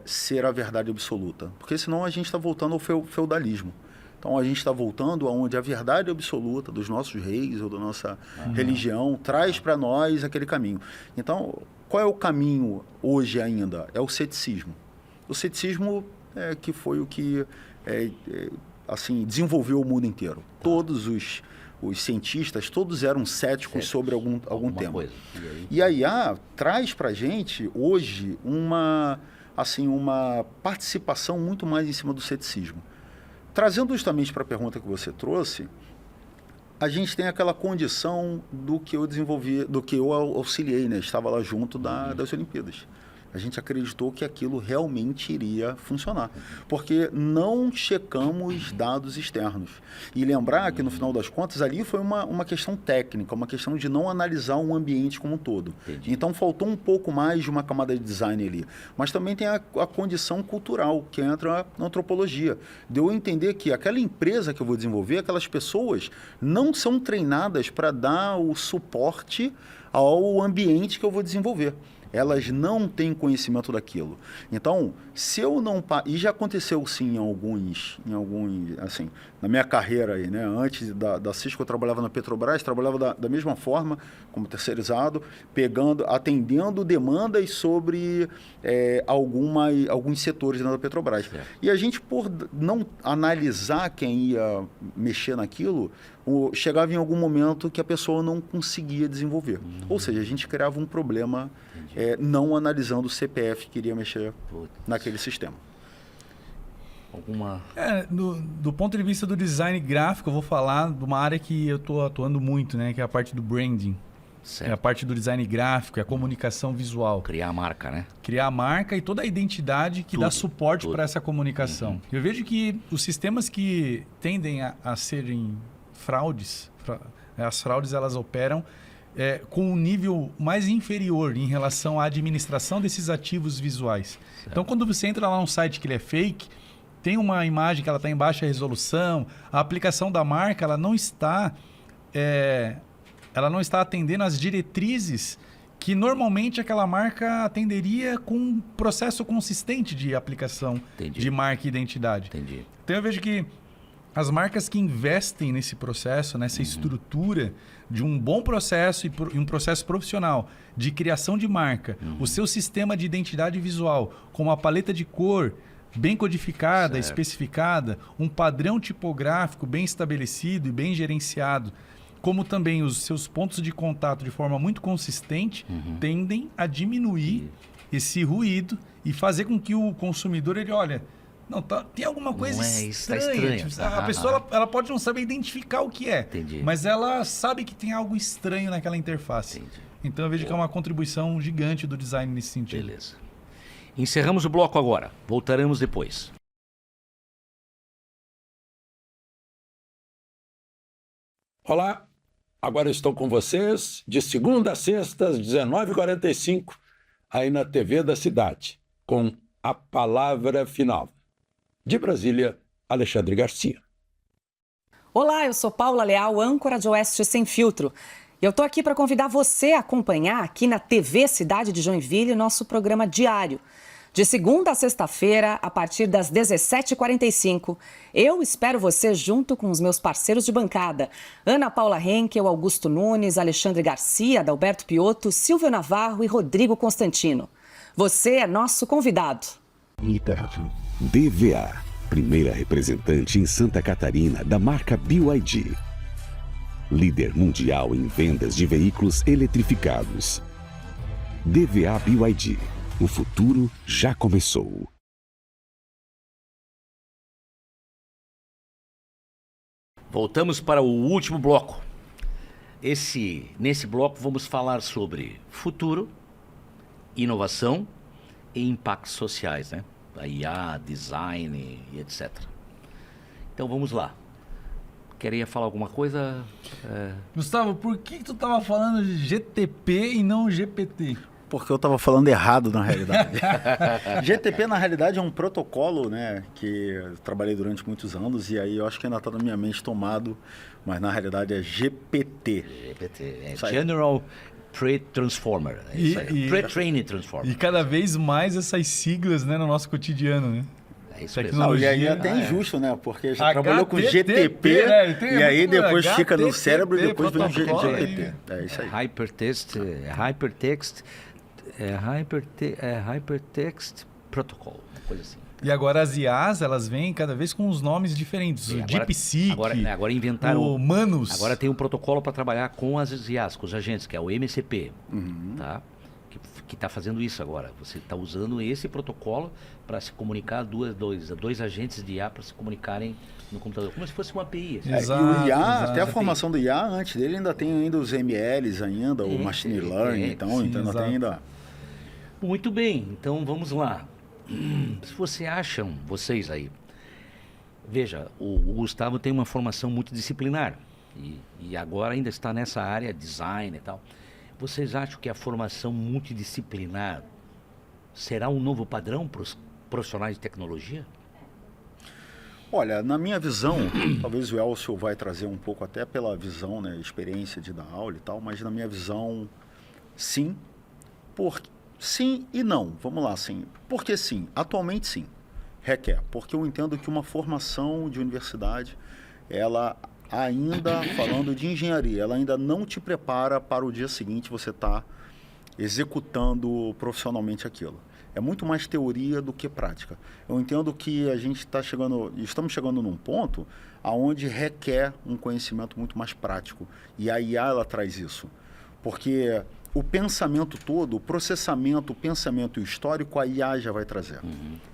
ser a verdade absoluta. Porque senão a gente está voltando ao feudalismo. Então a gente está voltando aonde a verdade absoluta dos nossos reis ou da nossa religião traz para nós aquele caminho. Então, qual é o caminho hoje ainda? É o ceticismo. O ceticismo que foi o que assim, desenvolveu o mundo inteiro. Todos os cientistas, todos eram céticos sobre algum tema. Coisa. E a IA traz para a gente hoje uma participação muito mais em cima do ceticismo. Trazendo justamente para a pergunta que você trouxe, a gente tem aquela condição do que eu desenvolvi, do que eu auxiliei, né? Estava lá junto das Olimpíadas. A gente acreditou que aquilo realmente iria funcionar, porque não checamos dados externos. E lembrar que, no final das contas, ali foi uma questão técnica, uma questão de não analisar um ambiente como um todo. Entendi. Então, faltou um pouco mais de uma camada de design ali. Mas também tem a condição cultural, que entra na antropologia. De eu entender que aquela empresa que eu vou desenvolver, aquelas pessoas não são treinadas para dar o suporte ao ambiente que eu vou desenvolver. Elas não têm conhecimento daquilo. Então, se eu não... E já aconteceu, sim, em alguns assim, na minha carreira aí, né? Antes da Cisco, eu trabalhava na Petrobras, trabalhava da mesma forma, como terceirizado, atendendo demandas sobre alguns setores dentro da Petrobras. Certo. E a gente, por não analisar quem ia mexer naquilo, chegava em algum momento que a pessoa não conseguia desenvolver. Ou seja, a gente criava um problema não analisando o CPF que iria mexer naquele sistema. Do ponto de vista do design gráfico, eu vou falar de uma área que eu estou atuando muito, né? Que é a parte do branding. Certo. É a parte do design gráfico, é a comunicação visual. Criar a marca, né? Criar a marca e toda a identidade que dá suporte para essa comunicação. Eu vejo que os sistemas que tendem a serem fraudes, as fraudes elas operam com um nível mais inferior em relação à administração desses ativos visuais. Certo. Então, quando você entra lá num site que ele é fake, tem uma imagem que ela está em baixa resolução, a aplicação da marca ela não está atendendo às diretrizes que normalmente aquela marca atenderia com um processo consistente de aplicação de marca e identidade. Entendi. Então, eu vejo que as marcas que investem nesse processo, nessa estrutura de um bom processo e um processo profissional de criação de marca, o seu sistema de identidade visual com uma paleta de cor bem codificada, especificada, um padrão tipográfico bem estabelecido e bem gerenciado, como também os seus pontos de contato de forma muito consistente, tendem a diminuir esse ruído e fazer com que o consumidor, ele olha... Não, tem alguma coisa estranha. A pessoa ela pode não saber identificar o que é, mas ela sabe que tem algo estranho naquela interface. Então eu vejo que é uma contribuição gigante do design nesse sentido. Beleza. Encerramos o bloco agora. Voltaremos depois. Olá, agora estou com vocês de segunda a sexta, às 19h45, aí na TV da cidade, com a palavra final. De Brasília, Alexandre Garcia. Olá, eu sou Paula Leal, âncora de Oeste Sem Filtro. E eu estou aqui para convidar você a acompanhar aqui na TV Cidade de Joinville nosso programa diário. De segunda a sexta-feira, a partir das 17h45, eu espero você junto com os meus parceiros de bancada. Ana Paula Henkel, Augusto Nunes, Alexandre Garcia, Adalberto Piotto, Silvio Navarro e Rodrigo Constantino. Você é nosso convidado. DVA, primeira representante em Santa Catarina da marca BYD. Líder mundial em vendas de veículos eletrificados. DVA BYD. O futuro já começou. Voltamos para o último bloco. Nesse bloco vamos falar sobre futuro, inovação e impactos sociais, né? A IA, design e etc. Então vamos lá. Queria falar alguma coisa? Gustavo, por que tu estava falando de GTP e não GPT? Porque eu estava falando errado, na realidade. GTP, na realidade, é um protocolo, né, que eu trabalhei durante muitos anos e aí eu acho que ainda está na minha mente tomado, mas na realidade é GPT. GPT, General Pre-Transformer. Pre-Trained Transformer. E cada vez mais essas siglas, né, no nosso cotidiano, né? É isso mesmo. Tecnologia. E aí é até injusto, né? Porque já trabalhou com GTP, e aí depois fica no cérebro e depois vem o GPT. É isso aí. Hypertext Protocol, uma coisa assim. E agora as IAs, elas vêm cada vez com os nomes diferentes. O DeepSeek, agora inventaram o Manus. Agora tem um protocolo para trabalhar com as IAs, com os agentes, que é o MCP, tá? Que está fazendo isso agora. Você está usando esse protocolo para se comunicar, dois agentes de IA para se comunicarem no computador, como se fosse uma API. Assim. Exato, e o IA, exato. até a formação do IA, antes dele ainda tem ainda os MLs ainda, o Machine Learning, então ainda tem ainda... Muito bem, então vamos lá. Se vocês aí, veja, o Gustavo tem uma formação multidisciplinar e agora ainda está nessa área, design e tal. Vocês acham que a formação multidisciplinar será um novo padrão para os profissionais de tecnologia? Olha, na minha visão, talvez o Elcio vai trazer um pouco até pela visão, né, experiência de dar aula e tal, mas na minha visão, sim. Sim e não, vamos lá, sim. Por que sim? Atualmente sim, requer, porque eu entendo que uma formação de universidade, ela ainda, falando de engenharia, ela ainda não te prepara para o dia seguinte você estar executando profissionalmente aquilo. É muito mais teoria do que prática. Eu entendo que a gente estamos chegando num ponto onde requer um conhecimento muito mais prático. E a IA, ela traz isso. Porque o pensamento todo, o processamento, o pensamento e o histórico, a IA já vai trazer.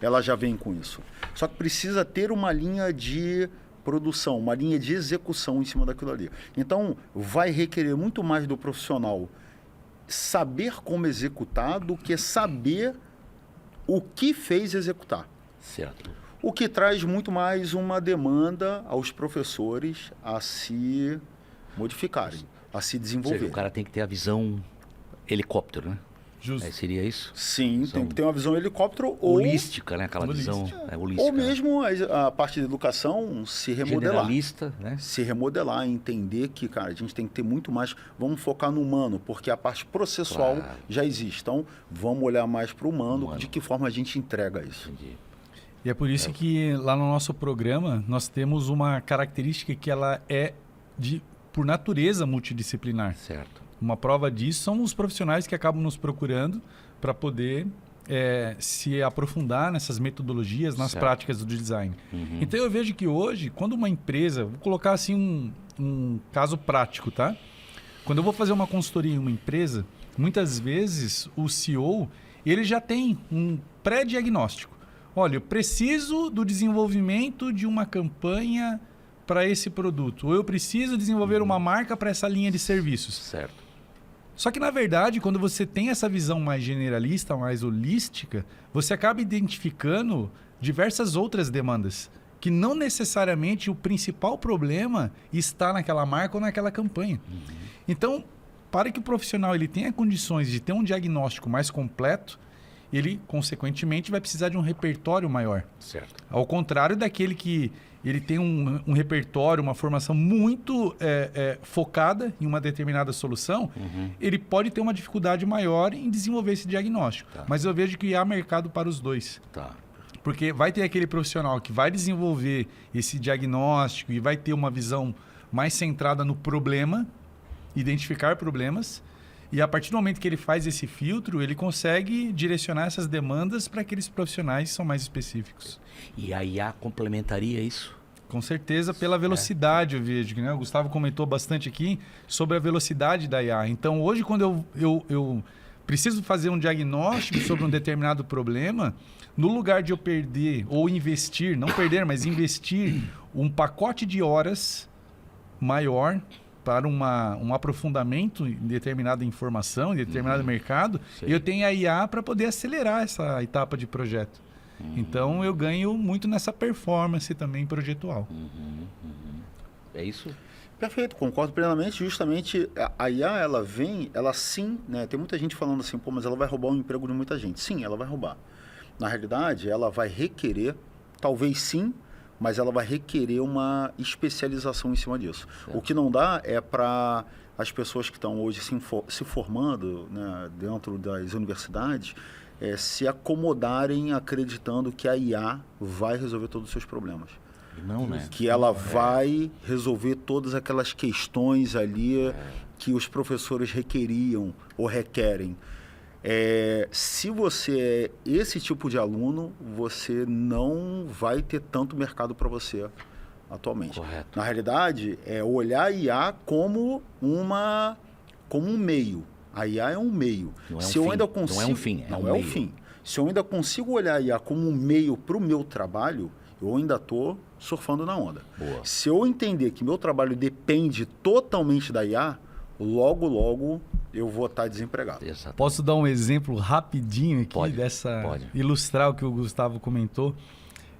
Ela já vem com isso. Só que precisa ter uma linha de produção, uma linha de execução em cima daquilo ali. Então, vai requerer muito mais do profissional saber como executar do que saber o que fez executar. Certo. O que traz muito mais uma demanda aos professores a se modificarem, a se desenvolver. O cara tem que ter a visão helicóptero, né? Justo. Seria isso? Sim, tem que ter uma visão helicóptero holística, né? Aquela visão holística. Ou mesmo a parte de educação se remodelar. Generalista, né? Se remodelar, entender que, cara, a gente tem que ter muito mais... Vamos focar no humano, porque a parte processual já existe. Então, vamos olhar mais para o humano, de que forma a gente entrega isso. Entendi. E é por isso que lá no nosso programa nós temos uma característica que ela é por natureza multidisciplinar. Certo. Uma prova disso são os profissionais que acabam nos procurando para poder se aprofundar nessas metodologias, nas práticas do design. Então eu vejo que hoje, quando uma empresa, vou colocar assim um caso prático, tá? Quando eu vou fazer uma consultoria em uma empresa, muitas vezes o CEO ele já tem um pré-diagnóstico. Olha, eu preciso do desenvolvimento de uma campanha para esse produto. Ou eu preciso desenvolver uma marca para essa linha de serviços. Certo. Só que, na verdade, quando você tem essa visão mais generalista, mais holística, você acaba identificando diversas outras demandas, que não necessariamente o principal problema está naquela marca ou naquela campanha. Então, para que o profissional ele tenha condições de ter um diagnóstico mais completo, ele, consequentemente, vai precisar de um repertório maior. Certo. Ao contrário daquele que ele tem um repertório, uma formação muito focada em uma determinada solução, ele pode ter uma dificuldade maior em desenvolver esse diagnóstico. Tá. Mas eu vejo que há mercado para os dois. Tá. Porque vai ter aquele profissional que vai desenvolver esse diagnóstico e vai ter uma visão mais centrada no problema, identificar problemas, e a partir do momento que ele faz esse filtro, ele consegue direcionar essas demandas para aqueles profissionais que são mais específicos. E a IA complementaria isso? Com certeza, pela velocidade, eu vejo, né? O Gustavo comentou bastante aqui sobre a velocidade da IA. Então, hoje, quando eu preciso fazer um diagnóstico sobre um determinado problema, no lugar de eu perder ou investir, não perder, mas investir um pacote de horas maior para um aprofundamento em determinada informação, em determinado mercado, eu tenho a IA para poder acelerar essa etapa de projeto. Então, eu ganho muito nessa performance também projetual. É isso? Perfeito, concordo plenamente. Justamente, a IA, ela sim, né? Tem muita gente falando assim, pô, mas ela vai roubar o emprego de muita gente. Sim, ela vai roubar. Na realidade, ela vai requerer, talvez sim, mas ela vai requerer uma especialização em cima disso. Certo. O que não dá é para as pessoas que estão hoje se formando, né, dentro das universidades, se acomodarem acreditando que a IA vai resolver todos os seus problemas. Não, né? Que ela vai resolver todas aquelas questões ali que os professores requeriam ou requerem. Se você é esse tipo de aluno, você não vai ter tanto mercado para você atualmente. Correto. Na realidade, é olhar a IA como um meio. A IA é um meio. Não é um fim. Não é um fim. Se eu ainda consigo olhar a IA como um meio para o meu trabalho, eu ainda estou surfando na onda. Boa. Se eu entender que meu trabalho depende totalmente da IA, logo eu vou estar desempregado. Exatamente. Posso dar um exemplo rapidinho aqui Pode. Ilustrar o que o Gustavo comentou?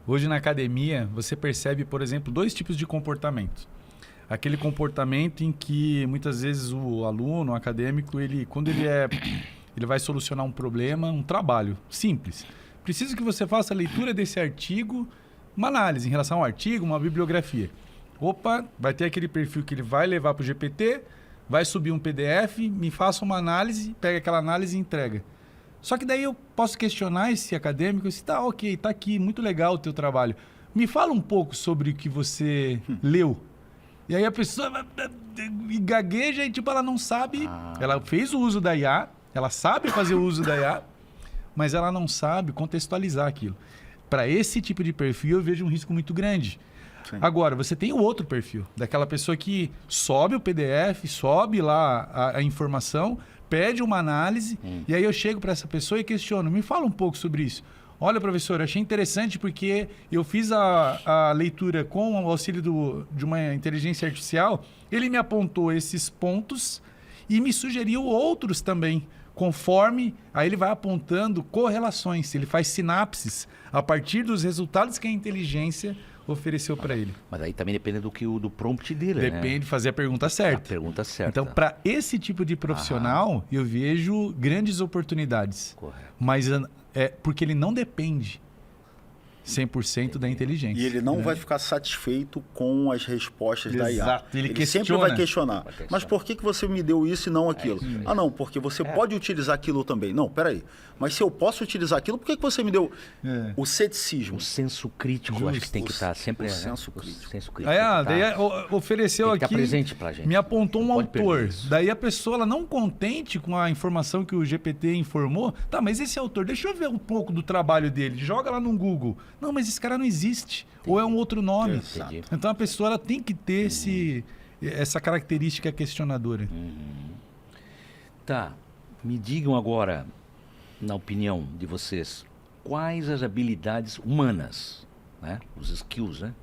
Hoje na academia, você percebe, por exemplo, 2 tipos de comportamento. Aquele comportamento em que muitas vezes o aluno, o acadêmico, quando ele vai solucionar um problema, um trabalho simples. Preciso que você faça a leitura desse artigo, uma análise em relação ao artigo, uma bibliografia. Opa, vai ter aquele perfil que ele vai levar para o GPT, vai subir um PDF, me faça uma análise, pega aquela análise e entrega. Só que daí eu posso questionar esse acadêmico, se tá ok, tá aqui, muito legal o teu trabalho. Me fala um pouco sobre o que você leu. E aí a pessoa gagueja e ela não sabe, ela fez o uso da IA, ela sabe fazer o uso da IA, mas ela não sabe contextualizar aquilo. Para esse tipo de perfil eu vejo um risco muito grande. Sim. Agora, você tem o outro perfil, daquela pessoa que sobe o PDF, sobe lá a informação, pede uma análise, e aí eu chego para essa pessoa e questiono, me fala um pouco sobre isso. Olha, professor, achei interessante porque eu fiz a leitura com o auxílio de uma inteligência artificial, ele me apontou esses pontos e me sugeriu outros também, conforme aí ele vai apontando correlações, ele faz sinapses a partir dos resultados que a inteligência ofereceu para ele. Mas aí também depende do prompt dele, Depende de fazer a pergunta certa. A pergunta certa. Então, para esse tipo de profissional, eu vejo grandes oportunidades. Correto. Mas porque ele não depende 100% da inteligência. E ele não vai ficar satisfeito com as respostas da IA. Exato. Ele sempre vai questionar. Mas por que você me deu isso e não aquilo? Não, porque você pode utilizar aquilo também. Não, peraí. Mas se eu posso utilizar aquilo, por que você me deu o ceticismo? O senso crítico, acho que tem que estar sempre... O senso crítico. O senso crítico. Daí ofereceu tem que aqui... presente pra gente. Me apontou um autor. Daí a pessoa, ela não contente com a informação que o GPT informou, tá, mas esse autor, deixa eu ver um pouco do trabalho dele, joga lá no Google. Não, mas esse cara não existe. Entendi. Ou é um outro nome. Entendi. Então a pessoa ela tem que ter essa característica questionadora. Tá. Me digam agora, na opinião de vocês, quais as habilidades humanas, né? Os skills, né?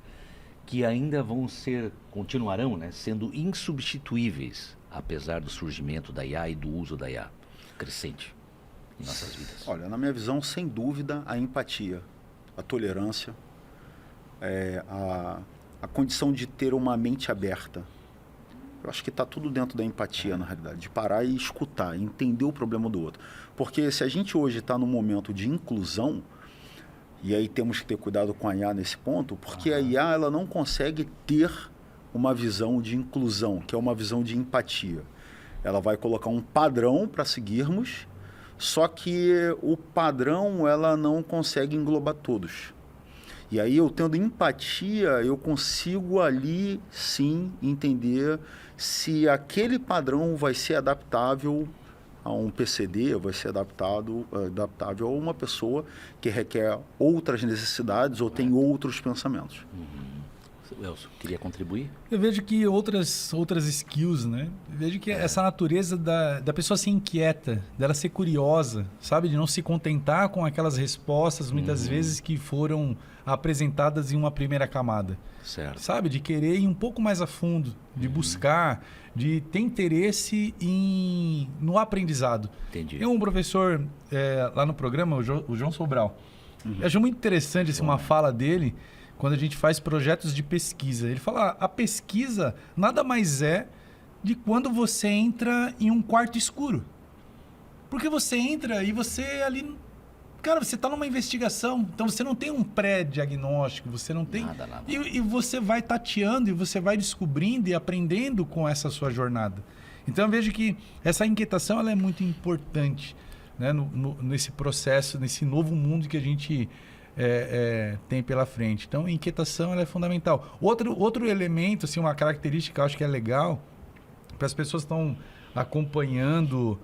Que ainda continuarão, né? Sendo insubstituíveis apesar do surgimento da IA e do uso da IA crescente em nossas vidas? Olha, na minha visão, sem dúvida, a empatia, a tolerância, a condição de ter uma mente aberta. Eu acho que está tudo dentro da empatia, na realidade, de parar e escutar, entender o problema do outro. Porque se a gente hoje está num momento de inclusão, e aí temos que ter cuidado com a IA nesse ponto, porque a IA ela não consegue ter uma visão de inclusão, que é uma visão de empatia. Ela vai colocar um padrão para seguirmos, só que o padrão ela não consegue englobar todos. E aí eu tendo empatia, eu consigo ali sim entender se aquele padrão vai ser adaptável a um PCD, vai ser adaptável a uma pessoa que requer outras necessidades ou tem outros pensamentos. Elcio, queria contribuir? Eu vejo que outras skills, né? Eu vejo que essa natureza da pessoa ser inquieta, dela ser curiosa, sabe? De não se contentar com aquelas respostas, muitas vezes, que foram apresentadas em uma primeira camada. Certo. Sabe? De querer ir um pouco mais a fundo, de buscar, de ter interesse no aprendizado. Entendi. Tem um professor lá no programa, o João Sobral. Eu acho muito interessante uma fala dele, quando a gente faz projetos de pesquisa. Ele fala, a pesquisa nada mais é de quando você entra em um quarto escuro. Porque você entra e você ali... Cara, você está numa investigação, então você não tem um pré-diagnóstico, você não tem... Nada. E você vai tateando, e você vai descobrindo e aprendendo com essa sua jornada. Então eu vejo que essa inquietação ela é muito importante, né? Nesse processo, nesse novo mundo que a gente... tem pela frente. Então, a inquietação ela é fundamental. Outro elemento, assim, uma característica que eu acho que é legal, para as pessoas que estão acompanhando,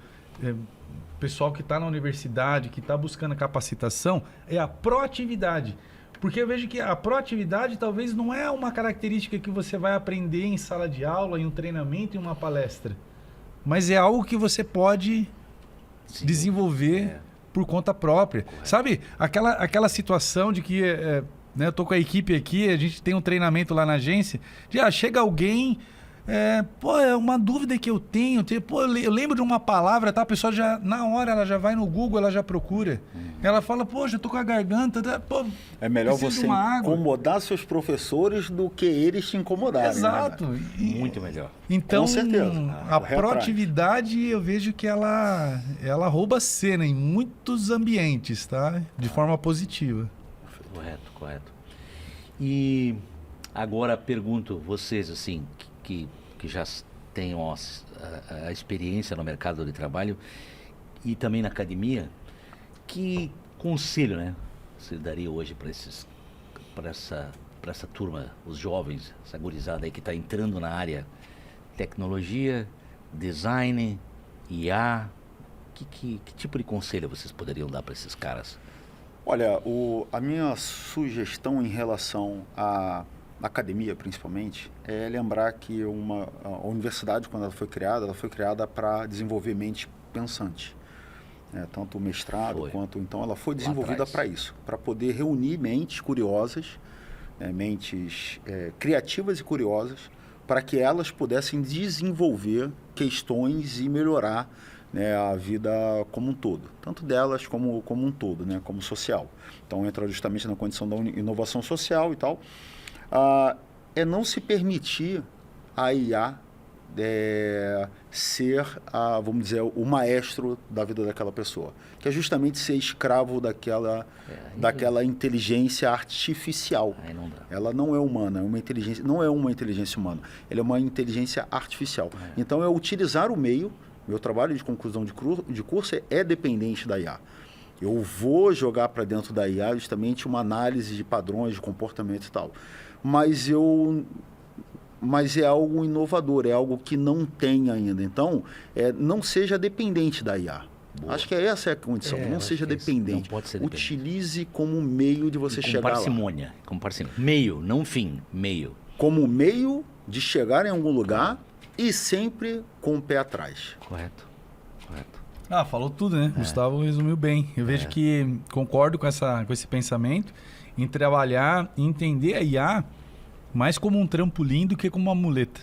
pessoal que está na universidade, que está buscando capacitação, é a proatividade. Porque eu vejo que a proatividade talvez não é uma característica que você vai aprender em sala de aula, em um treinamento, em uma palestra. Mas é algo que você pode desenvolver por conta própria. Correto. Sabe, aquela situação de que né, eu tô com a equipe aqui, a gente tem um treinamento lá na agência, chega alguém, é uma dúvida que eu tenho, eu lembro de uma palavra, tá? A pessoa já, na hora, ela já vai no Google, ela já procura. Ela fala, poxa, eu tô com a garganta, é melhor você incomodar seus professores do que eles te incomodarem. Exato. Né? Muito melhor. Então, com certeza. A proatividade, eu vejo que ela rouba cena em muitos ambientes, tá? De forma positiva. Correto. E agora pergunto vocês, assim, que já tenham a experiência no mercado de trabalho e também na academia, que conselho, né, você daria hoje para essa turma, os jovens, essa gurizada aí que está entrando na área tecnologia, design, IA, que tipo de conselho vocês poderiam dar para esses caras? Olha, a minha sugestão em relação à academia, principalmente, é lembrar que a universidade, quando ela foi criada para desenvolver mente pensante. Tanto o mestrado quanto... Então, ela foi desenvolvida para isso, para poder reunir mentes curiosas, mentes criativas e curiosas, para que elas pudessem desenvolver questões e melhorar, né, a vida como um todo, tanto delas como um todo, né, como social. Então, entra justamente na condição da inovação social e tal. É não se permitir a IA ser, vamos dizer, o maestro da vida daquela pessoa, que é justamente ser escravo daquela inteligência artificial. Aí não dá. Ela não é humana, não é uma inteligência humana, ela é uma inteligência artificial. Então, é utilizar o meio. Meu trabalho de conclusão de curso é dependente da IA. Eu vou jogar para dentro da IA justamente uma análise de padrões de comportamento e tal. Mas é algo inovador, é algo que não tem ainda. Então, não seja dependente da IA. Boa. Acho que essa é a condição. Não seja dependente. Não pode ser dependente. Utilize como meio de você chegar lá. Com parcimônia. Meio, não fim. Meio. Como meio de chegar em algum lugar e sempre com o pé atrás. Correto. Falou tudo, né? Gustavo resumiu bem. Eu vejo que concordo com esse pensamento em trabalhar e entender a IA mais como um trampolim do que como uma muleta.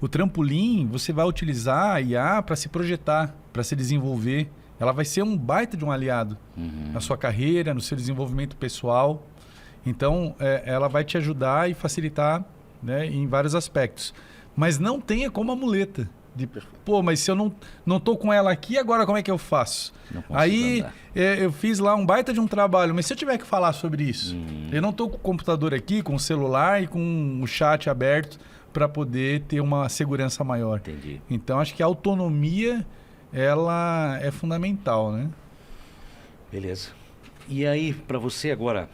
O trampolim, você vai utilizar a IA para se projetar, para se desenvolver. Ela vai ser um baita de um aliado na sua carreira, no seu desenvolvimento pessoal. Então, ela vai te ajudar e facilitar, né, em vários aspectos. Mas não tenha como a muleta. Mas se eu não tô com ela aqui, agora como é que eu faço? Aí eu fiz lá um baita de um trabalho, mas se eu tiver que falar sobre isso, eu não tô com o computador aqui, com o celular e com o chat aberto para poder ter uma segurança maior. Entendi. Então acho que a autonomia ela é fundamental, né? Beleza. E aí, para você agora,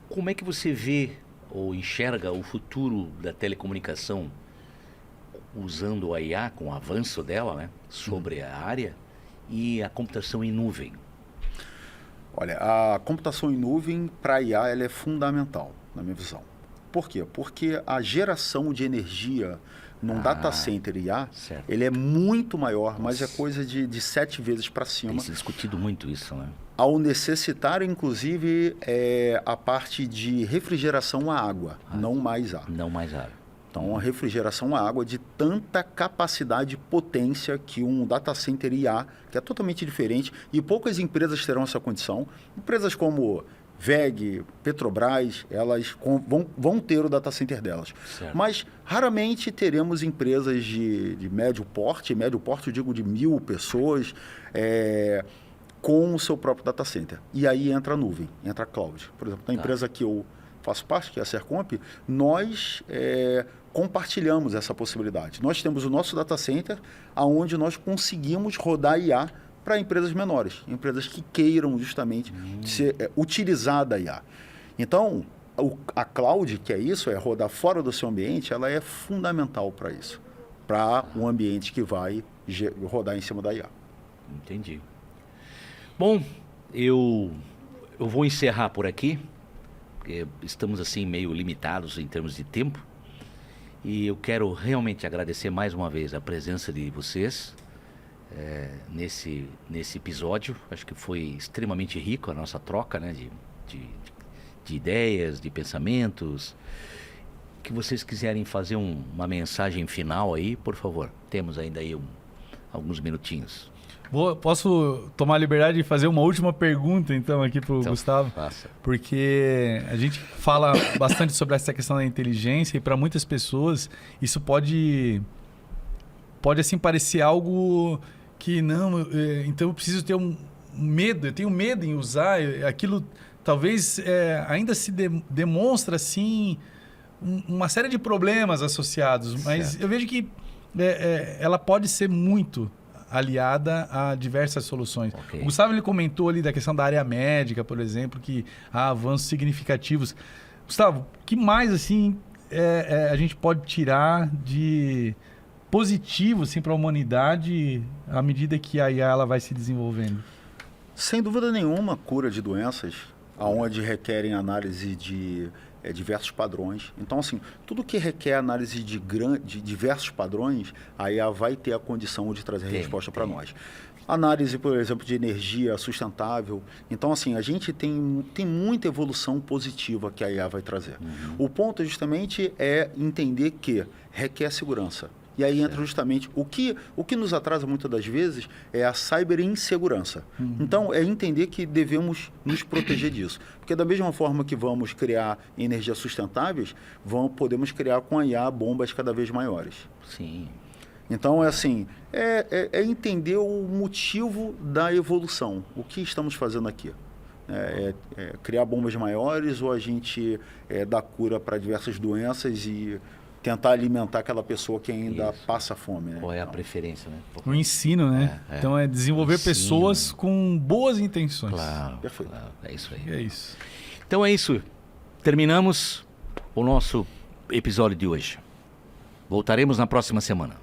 como é que você vê ou enxerga o futuro da telecomunicação usando a IA, com o avanço dela, né, sobre a área, e a computação em nuvem? Olha, a computação em nuvem para a IA ela é fundamental, na minha visão. Por quê? Porque a geração de energia num data center IA, ele é muito maior, mas é coisa de 7 vezes para cima. Tem se discutido muito isso, né? Ao necessitar, inclusive, a parte de refrigeração à água, não mais ar. Não mais ar. Então, a refrigeração à água de tanta capacidade e potência que um data center IA, que é totalmente diferente, e poucas empresas terão essa condição. Empresas como WEG, Petrobras, elas vão ter o data center delas. Certo. Mas raramente teremos empresas de médio porte eu digo de 1.000 pessoas, com o seu próprio data center. E aí entra a nuvem, entra a cloud. Por exemplo, na empresa que eu faço parte, que é a Sercomp, nós compartilhamos essa possibilidade. Nós temos o nosso data center, onde nós conseguimos rodar IA para empresas menores, empresas que queiram justamente ser utilizada a IA. Então, a cloud, que é isso, é rodar fora do seu ambiente, ela é fundamental para isso, para um ambiente que vai rodar em cima da IA. Entendi. Bom, eu vou encerrar por aqui, porque estamos assim meio limitados em termos de tempo, e eu quero realmente agradecer mais uma vez a presença de vocês nesse episódio. Acho que foi extremamente rico a nossa troca, né, de ideias, de pensamentos. Que vocês quiserem fazer uma mensagem final aí, por favor, temos ainda aí alguns minutinhos. Posso tomar a liberdade de fazer uma última pergunta, então, aqui para o Gustavo? Faça. Porque a gente fala bastante sobre essa questão da inteligência e para muitas pessoas isso pode assim parecer algo que não... Então eu preciso ter um medo, eu tenho medo em usar aquilo. Talvez ainda se demonstra assim uma série de problemas associados, mas certo. Eu vejo que ela pode ser muito aliada a diversas soluções. Okay. O Gustavo ele comentou ali da questão da área médica, por exemplo, que há avanços significativos. Gustavo, o que mais assim a gente pode tirar de positivo assim, para a humanidade à medida que a IA ela vai se desenvolvendo? Sem dúvida nenhuma, cura de doenças, onde requerem análise de diversos padrões. Então, assim, tudo que requer análise de diversos padrões, a IA vai ter a condição de trazer resposta para nós. Análise, por exemplo, de energia sustentável. Então, assim, a gente tem muita evolução positiva que a IA vai trazer. O ponto justamente é entender que requer segurança. E aí entra justamente o que nos atrasa muitas das vezes é a cyberinsegurança. Então, é entender que devemos nos proteger disso. Porque da mesma forma que vamos criar energias sustentáveis, podemos criar com a IA bombas cada vez maiores. Sim. Então, é entender o motivo da evolução. O que estamos fazendo aqui? Criar bombas maiores ou a gente dar cura para diversas doenças e tentar alimentar aquela pessoa que ainda passa fome. Né? Qual é a preferência, né? O ensino, né? Então é desenvolver pessoas com boas intenções. Claro, perfeito. Claro, é isso aí. É isso. Então é isso. Terminamos o nosso episódio de hoje. Voltaremos na próxima semana.